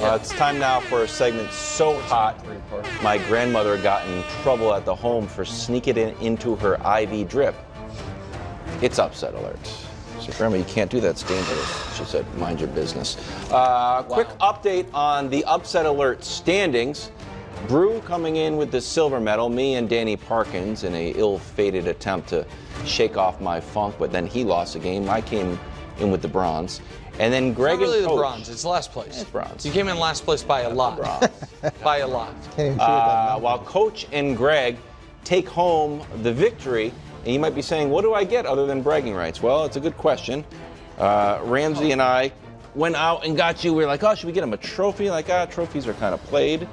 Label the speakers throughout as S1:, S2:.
S1: It's time now for a segment so hot, my grandmother got in trouble at the home for sneaking it into her IV drip. It's upset alert. She said, Grandma, you can't do that. It's dangerous. She said, mind your business. Quick update on the upset alert standings. Brew coming in with the silver medal. Me and Danny Parkins in a ill-fated attempt to shake off my funk, but then he lost the game. I came in with the bronze. And then Greg
S2: it's not really
S1: and Coach.
S2: the bronze. It's last place.
S1: It's bronze.
S2: You came in last place by a lot. By a lot.
S1: While Coach and Greg take home the victory, and you might be saying, what do I get other than bragging rights? Well, it's a good question. Ramsey and I went out and got you. We were like, oh, should we get him a trophy? Like, trophies are kind of played.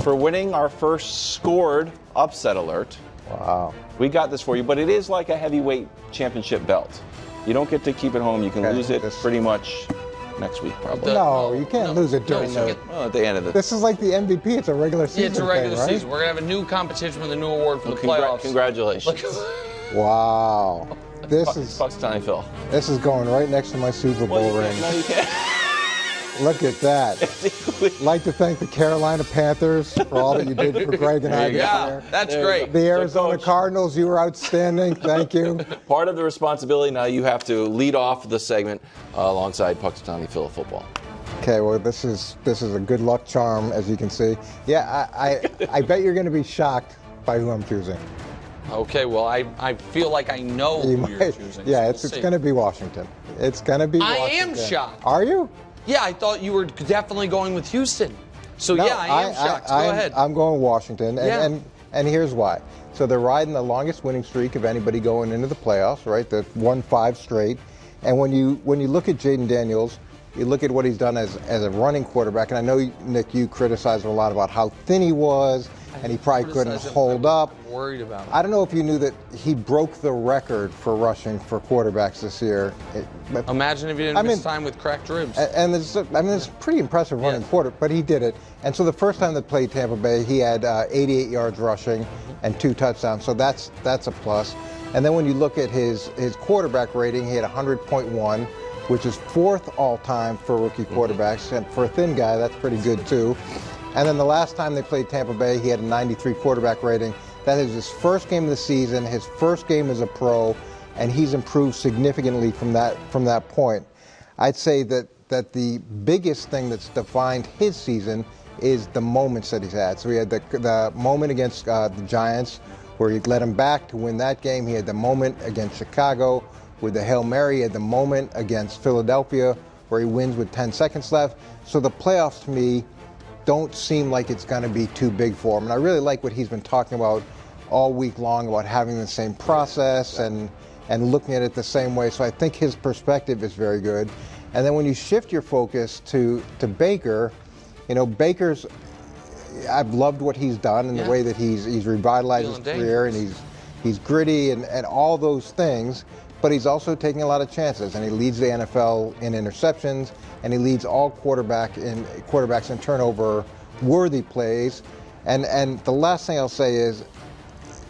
S1: For winning our first scored upset alert.
S3: Wow.
S1: We got this for you, but it is like a heavyweight championship belt. You don't get to keep it home. You can lose it pretty much next week, probably.
S3: No, you can't lose it during
S1: at the end of the.
S3: This is like the MVP. It's a regular season.
S2: Yeah, it's a regular
S3: thing, right?
S2: season. We're gonna have a new competition with a new award for the playoffs.
S1: Congratulations.
S3: Wow. This is
S1: Punxsutawney Phil.
S3: This is going right next to my Super Bowl ring.
S1: No, you can't.
S3: Look at that. I'd like to thank the Carolina Panthers for all that you did for Greg and I this year.
S2: That's great.
S3: The Arizona Cardinals, you were outstanding. Thank you.
S1: Part of the responsibility now, you have to lead off the segment alongside Punxsutawney Phil football.
S3: Okay, well, this is a good luck charm, as you can see. Yeah, I bet you're going to be shocked by who I'm choosing.
S2: Okay, well, I feel like I know who you're choosing.
S3: Yeah, it's going to be Washington. It's going to be Washington.
S2: I am shocked.
S3: Are you?
S2: Yeah, I thought you were definitely going with Houston. So, no, yeah, I am shocked. Go ahead.
S3: I'm going Washington, and here's why. So they're riding the longest winning streak of anybody going into the playoffs, right? They've won 5 straight. And when you look at Jaden Daniels, you look at what he's done as a running quarterback, and I know, Nick, you criticized him a lot about how thin he was, and he probably couldn't hold up.
S2: I'm worried about him.
S3: I don't know if you knew that he broke the record for rushing for quarterbacks this year.
S2: Imagine if you didn't miss time with cracked ribs.
S3: And it's pretty impressive running quarter, but he did it. And so the first time they played Tampa Bay, he had 88 yards rushing and 2 touchdowns. So that's a plus. And then when you look at his quarterback rating, he had 100.1, which is 4th all-time for rookie quarterbacks. And for a thin guy, that's pretty good too. And then the last time they played Tampa Bay, he had a 93 quarterback rating. That is his first game of the season, his first game as a pro, and he's improved significantly from that point. I'd say that the biggest thing that's defined his season is the moments that he's had. So he had the moment against the Giants where he led him back to win that game. He had the moment against Chicago with the Hail Mary. He had the moment against Philadelphia where he wins with 10 seconds left. So the playoffs, to me, don't seem like it's going to be too big for him. And I really like what he's been talking about all week long about having the same process and looking at it the same way. So I think his perspective is very good. And then when you shift your focus to Baker, Baker's, I've loved what he's done and the way that he's revitalized his career, and he's gritty and all those things. But he's also taking a lot of chances, and he leads the NFL in interceptions, and he leads all quarterbacks in turnover-worthy plays. And the last thing I'll say is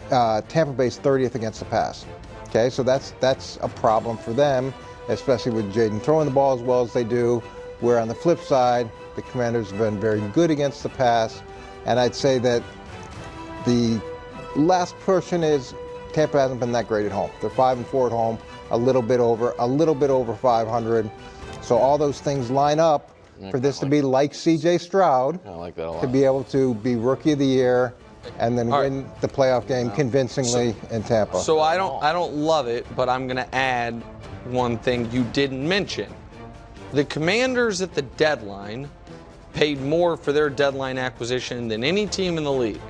S3: Tampa Bay's 30th against the pass. Okay, so that's a problem for them, especially with Jaden throwing the ball as well as they do. Where on the flip side, the Commanders have been very good against the pass, and I'd say that the last portion is Tampa hasn't been that great at home. They're 5-4 at home, a little bit over 500. So all those things line up for this to be like C.J. Stroud,
S1: I like that a lot.
S3: to be able to be Rookie of the Year and then win the playoff game convincingly in Tampa.
S2: So I don't love it, but I'm going to add one thing you didn't mention. The Commanders at the deadline paid more for their deadline acquisition than any team in the league.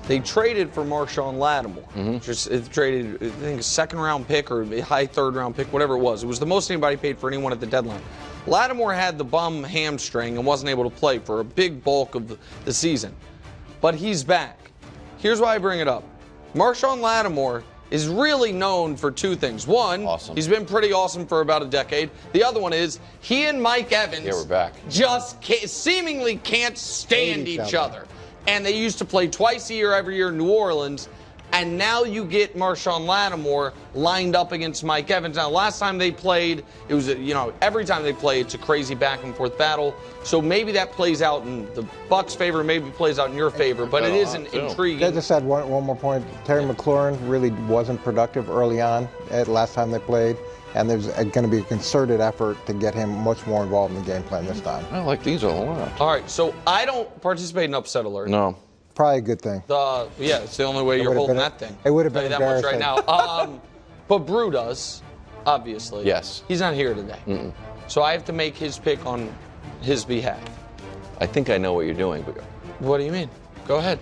S2: They traded for Marshawn Lattimore. Just traded, I think, a 2nd-round pick or a high 3rd-round pick, whatever it was. It was the most anybody paid for anyone at the deadline. Lattimore had the bum hamstring and wasn't able to play for a big bulk of the season. But he's back. Here's why I bring it up. Marshawn Lattimore is really known for 2 things. One, he's been pretty awesome for about a decade. The other one is he and Mike Evans just seemingly can't stand each other. And they used to play twice a year every year in New Orleans. And now you get Marshawn Lattimore lined up against Mike Evans. Now, last time they played, it was, every time they play, it's a crazy back-and-forth battle. So maybe that plays out in the Bucs' favor, maybe plays out in your favor, but it is an intriguing.
S3: I just had one more point. Terry McLaurin really wasn't productive early on at last time they played, and there's going to be a concerted effort to get him much more involved in the game plan this time.
S1: I like these a lot.
S2: All right, so I don't participate in upset alert.
S1: No.
S3: Probably a good thing.
S2: It's the only way you're holding that thing.
S3: It would have been
S2: that much right
S3: embarrassing.
S2: now. But Brew does, obviously.
S1: Yes.
S2: He's not here today. So I have to make his pick on his behalf.
S1: I think I know what you're doing, but
S2: What do you mean? Go ahead.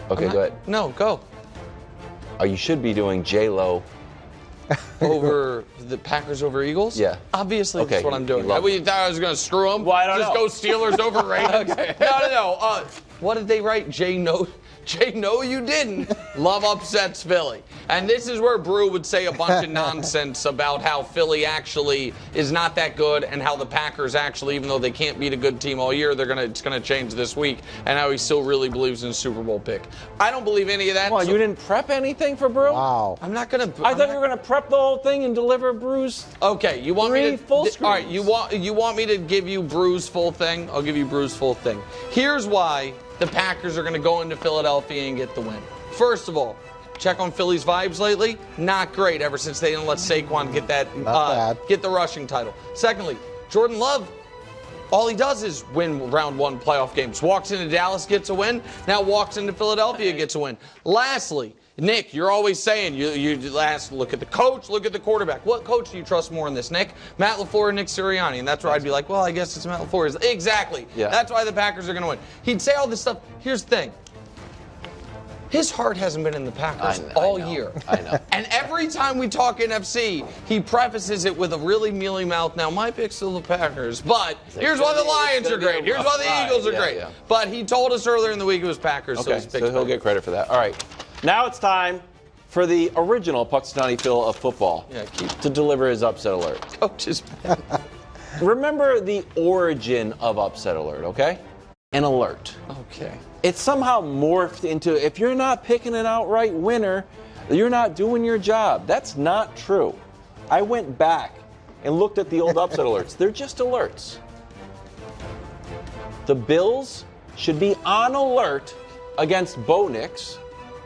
S1: okay, go ahead.
S2: No, go.
S1: You should be doing J-Lo.
S2: Over the Packers over Eagles?
S1: Yeah.
S2: Obviously,
S1: Okay,
S2: that's what I'm doing.
S1: you love
S2: You thought I was going to screw them?
S1: Well, I don't
S2: Just
S1: know.
S2: go Steelers over Ravens?
S1: Okay.
S2: No. What did they write? Jay, no, you didn't. Love upsets Philly. And this is where Brew would say a bunch of nonsense about how Philly actually is not that good and how the Packers actually, even though they can't beat a good team all year, it's going to change this week, and how he still really believes in a Super Bowl pick. I don't believe any of that.
S1: Well, you didn't prep anything for Brew?
S3: Wow.
S2: I'm not going to.
S1: I thought you were going to prep the whole thing and deliver Brew's.
S2: Okay, you want me to
S1: full screens.
S2: All right, you want me to give you Brew's full thing? I'll give you Brew's full thing. Here's why the Packers are going to go into Philadelphia and get the win. First of all, check on Philly's vibes lately. Not great ever since they didn't let Saquon get get the rushing title. Secondly, Jordan Love, all he does is win round one playoff games. Walks into Dallas, gets a win. Now walks into Philadelphia, gets a win. Lastly, Nick, you're always saying you look at the coach, look at the quarterback. What coach do you trust more in this, Nick? Matt LaFleur or Nick Sirianni? And that's where I'd be like, well, I guess it's Matt LaFleur. Exactly.
S1: Yeah.
S2: That's why the Packers are going to win. He'd say all this stuff. Here's the thing. His heart hasn't been in the Packers all year.
S1: I know.
S2: And every time we talk NFC, he prefaces it with a really mealy mouth. Now, my pick's still the Packers, but here's why the Lions are great. Here's why the Eagles are great.
S1: Yeah.
S2: But he told us earlier in the week it was Packers, so
S1: Okay,
S2: his pick's
S1: so he'll get credit for that. All right. Now it's time for the original Puxatawny Phil of football to deliver his upset alert.
S2: coaches.
S1: Remember the origin of upset alert, okay? An alert.
S2: Okay.
S1: It's somehow morphed into, if you're not picking an outright winner, you're not doing your job. That's not true. I went back and looked at the old upset alerts. They're just alerts. The Bills should be on alert against Bo Nix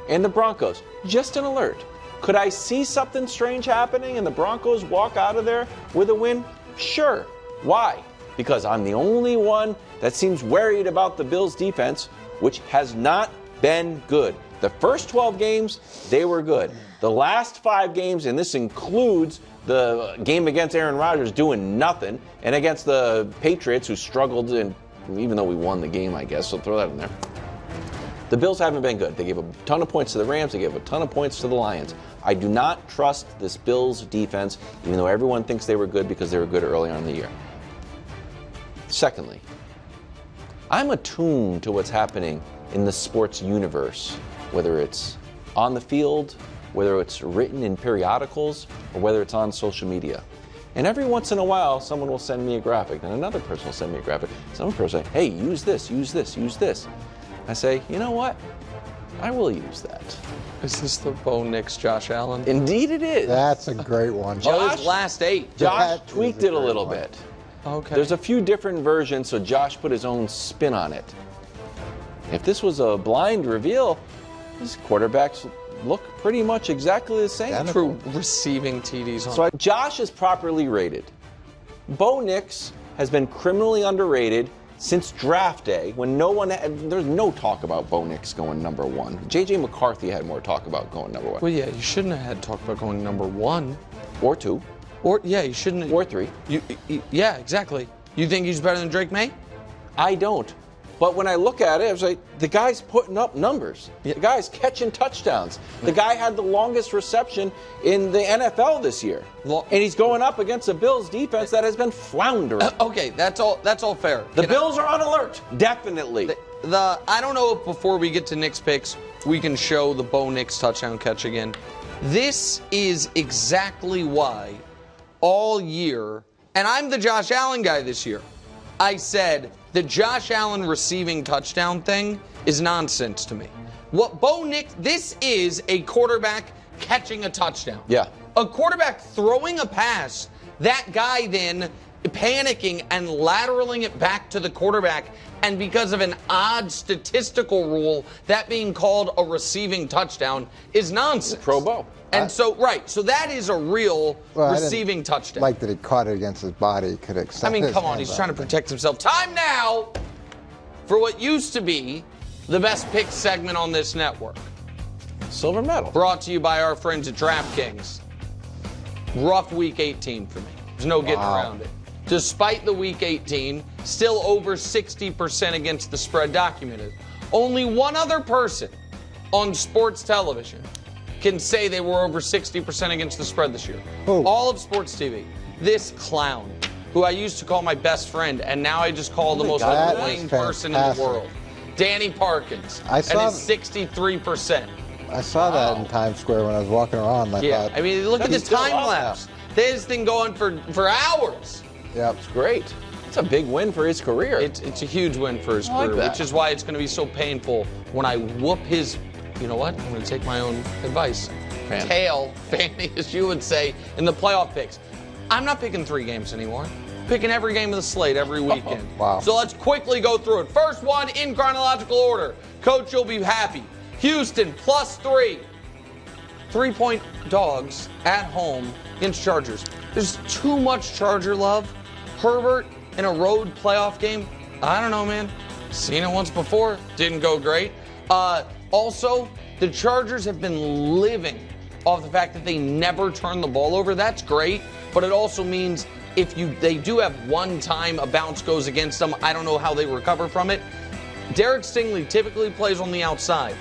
S1: and the Broncos. Just an alert. Could I see something strange happening and the Broncos walk out of there with a win? Sure. Why? Because I'm the only one that seems worried about the Bills' defense, which has not been good. The first 12 games, they were good. The last 5 games, and this includes the game against Aaron Rodgers doing nothing, and against the Patriots, who struggled, and even though we won the game, I guess, so throw that in there. The Bills haven't been good. They gave a ton of points to the Rams. They gave a ton of points to the Lions. I do not trust this Bills defense, even though everyone thinks they were good because they were good early on in the year. Secondly, I'm attuned to what's happening in the sports universe, whether it's on the field, whether it's written in periodicals, or whether it's on social media. And every once in a while, someone will send me a graphic, and another person will send me a graphic. Some person will say, hey, use this, use this, use this. I say, you know what? I will use that.
S2: Is this the Bo Nix, Josh Allen?
S1: Indeed it is.
S3: That's a great one.
S2: His last 8.
S1: Josh
S3: That
S1: tweaked
S3: is a
S1: it a
S3: great
S1: little
S3: one.
S1: bit.
S2: Okay.
S1: There's a few different versions, so Josh put his own spin on it. If this was a blind reveal, these quarterbacks look pretty much exactly the same.
S2: True receiving TDs on.
S1: So Josh is properly rated. Bo Nix has been criminally underrated since draft day, when there's no talk about Bo Nix going number 1. J.J. McCarthy had more talk about going number 1.
S2: Well, yeah, you shouldn't have had talk about going number 1.
S1: Or 2.
S2: Or, yeah, you shouldn't have.
S1: Or 3.
S2: Yeah, exactly. You think he's better than Drake May?
S1: I don't. But when I look at it, I was like, the guy's putting up numbers. The guy's catching touchdowns. The guy had the longest reception in the NFL this year. And he's going up against a Bills defense that has been floundering.
S2: Okay, that's all fair.
S1: The Bills are on alert. Definitely.
S2: I don't know if before we get to Nick's picks, we can show the Bo Nix touchdown catch again. This is exactly why all year, and I'm the Josh Allen guy this year, I said the Josh Allen receiving touchdown thing is nonsense to me. What Bo Nix, this is a quarterback catching a touchdown.
S1: Yeah.
S2: A quarterback throwing a pass, that guy then panicking and lateraling it back to the quarterback, and because of an odd statistical rule, that being called a receiving touchdown is nonsense.
S1: Pro Bowl.
S2: And so that is a real receiving touchdown.
S3: Like that he caught it against his body, could extend.
S2: I mean, come on, he's trying to protect himself. Time now for what used to be the best pick segment on this network.
S1: Silver medal.
S2: Brought to you by our friends at DraftKings. Rough week 18 for me. There's no getting around it. Despite the week 18, still over 60% against the spread documented. Only one other person on sports television can say they were over 60% against the spread this year.
S3: Who?
S2: All of sports TV. This clown, who I used to call my best friend, and now I just call the most annoying person in the world. Danny Parkins. And his 63%.
S3: I saw that in Times Square when I was walking around.
S2: I mean, look at this time lapse. They had this thing going for hours.
S3: Yep.
S1: It's great. It's a big win for his career.
S2: It's a huge win for his career, which is why it's going to be so painful when I whoop his, you know what? I'm going to take my own advice. Tail, Fanny, as you would say, in the playoff picks. I'm not picking 3 games anymore. Picking every game of the slate every weekend.
S3: Wow.
S2: So let's quickly go through it. First one in chronological order. Coach, you'll be happy. Houston +3. 3-point dogs at home against Chargers. There's too much Charger love. Herbert in a road playoff game. I don't know, man. Seen it once before. Didn't go great. Also, the Chargers have been living off the fact that they never turn the ball over. That's great, but it also means if they do have one time a bounce goes against them, I don't know how they recover from it. Derek Stingley typically plays on the outside.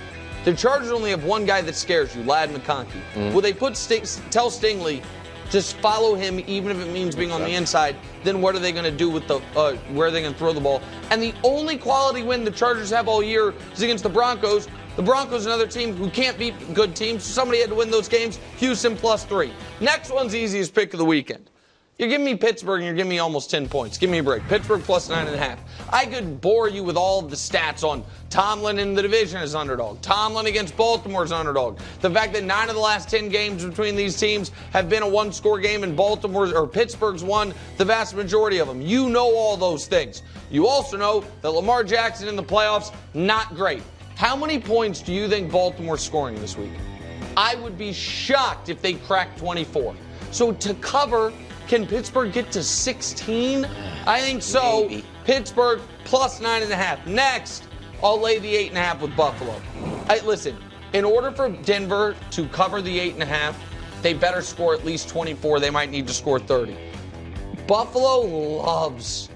S2: The Chargers only have one guy that scares you, Ladd McConkey. Will they tell Stingley, just follow him even if it means being on the inside, then what are they going to do with where are they going to throw the ball? And the only quality win the Chargers have all year is against the Broncos. The Broncos, another team who can't beat good teams. Somebody had to win those games. Houston +3. Next one's easiest pick of the weekend. You're giving me Pittsburgh and you're giving me almost 10 points. Give me a break. Pittsburgh +9.5. I could bore you with all of the stats on Tomlin in the division as underdog. Tomlin against Baltimore as underdog. The fact that 9 of the last 10 games between these teams have been a one-score game and Pittsburgh's won the vast majority of them. You know all those things. You also know that Lamar Jackson in the playoffs, not great. How many points do you think Baltimore's scoring this week? I would be shocked if they cracked 24. So to cover, can Pittsburgh get to 16? I think so.
S1: Maybe.
S2: Pittsburgh +9.5. Next, I'll lay the 8.5 with Buffalo. Listen, in order for Denver to cover the 8.5, they better score at least 24. They might need to score 30. Buffalo loves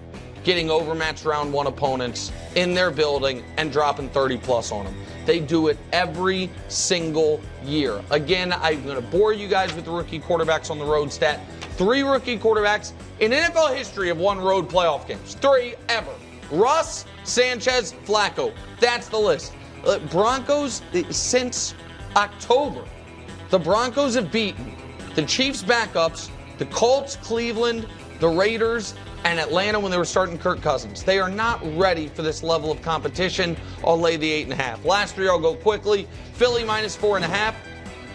S2: getting overmatched round 1 opponents in their building and dropping 30+ on them. They do it every single year. Again, I'm going to bore you guys with the rookie quarterbacks on the road stat. 3 rookie quarterbacks in NFL history have won road playoff games. 3 ever. Russ, Sanchez, Flacco. That's the list. Broncos, since October, the Broncos have beaten the Chiefs backups, the Colts, Cleveland, the Raiders, and Atlanta when they were starting Kirk Cousins. They are not ready for this level of competition. I'll lay the 8.5. Last 3, I'll go quickly. Philly -4.5.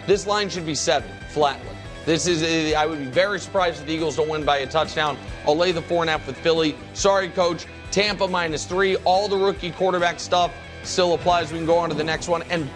S2: This line should be 7, flatly. I would be very surprised if the Eagles don't win by a touchdown. I'll lay the 4.5 with Philly. Sorry, Coach. Tampa -3. All the rookie quarterback stuff still applies. We can go on to the next one. And